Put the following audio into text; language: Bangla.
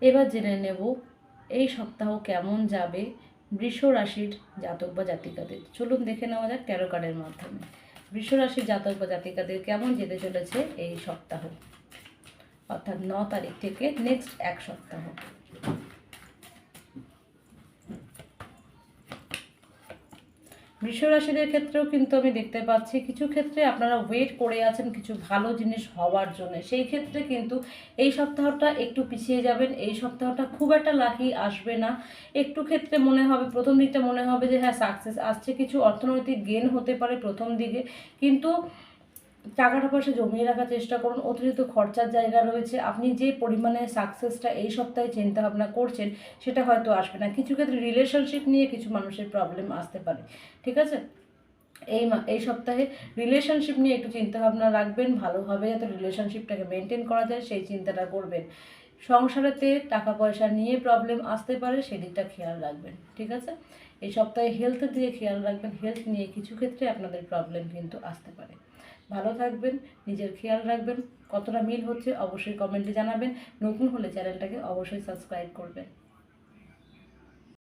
এবার জেনে নেব এই সপ্তাহ কেমন যাবে বৃষ রাশির জাতক বা জাতিকাদের। চলুন দেখে নেওয়া যাক ট্যারো কার্ডের মাধ্যমে বৃষ রাশির জাতক বা জাতিকাদের কেমন যেতে চলেছে এই সপ্তাহ, অর্থাৎ 9 তারিখ থেকে নেক্সট এক সপ্তাহ। বৃষ রাশিদের ক্ষেত্রেও কিন্তু আমি দেখতে পাচ্ছি কিছু ক্ষেত্রে আপনারা ওয়েট করে আছেন কিছু ভালো জিনিস হওয়ার জন্য, সেই ক্ষেত্রে কিন্তু এই সপ্তাহটা একটু পিছিয়ে যাবেন। এই সপ্তাহটা খুব একটা লাকি আসবে না। একটু ক্ষেত্রে মনে হবে, প্রথম দিকটা মনে হবে যে হ্যাঁ সাকসেস আসছে, কিছু অর্থনৈতিক গেন হতে পারে প্রথম দিকে, কিন্তু টাকাটা পয়সা জমিয়ে রাখার চেষ্টা করুন। অতিরিক্ত খরচার জায়গা রয়েছে, আপনি যে পরিমাণে সাকসেসটা এই সপ্তাহে চিন্তা ভাবনা করছেন সেটা হয়তো আসবে না। কিছু ক্ষেত্রে রিলেশনশিপ নিয়ে কিছু মানুষের প্রবলেম আসতে পারে, ঠিক আছে? এই সপ্তাহে রিলেশনশিপ নিয়ে একটু চিন্তাভাবনা রাখবেন, ভালোভাবে যাতে রিলেশনশিপটাকে মেনটেন করা যায় সেই চিন্তাটা করবেন। সংসারেতে টাকা পয়সা নিয়ে প্রবলেম আসতে পারে, সেদিকটা খেয়াল রাখবেন, ঠিক আছে? এই সপ্তাহে হেলথের দিকে খেয়াল রাখবেন, হেলথ নিয়ে কিছু ক্ষেত্রে আপনাদের প্রবলেম কিন্তু আসতে পারে। ভালো থাকবেন, নিজের খেয়াল রাখবেন। কতটা মিল হচ্ছে অবশ্যই কমেন্টে জানাবেন। নতুন হলে চ্যানেলটাকে অবশ্যই সাবস্ক্রাইব করবেন।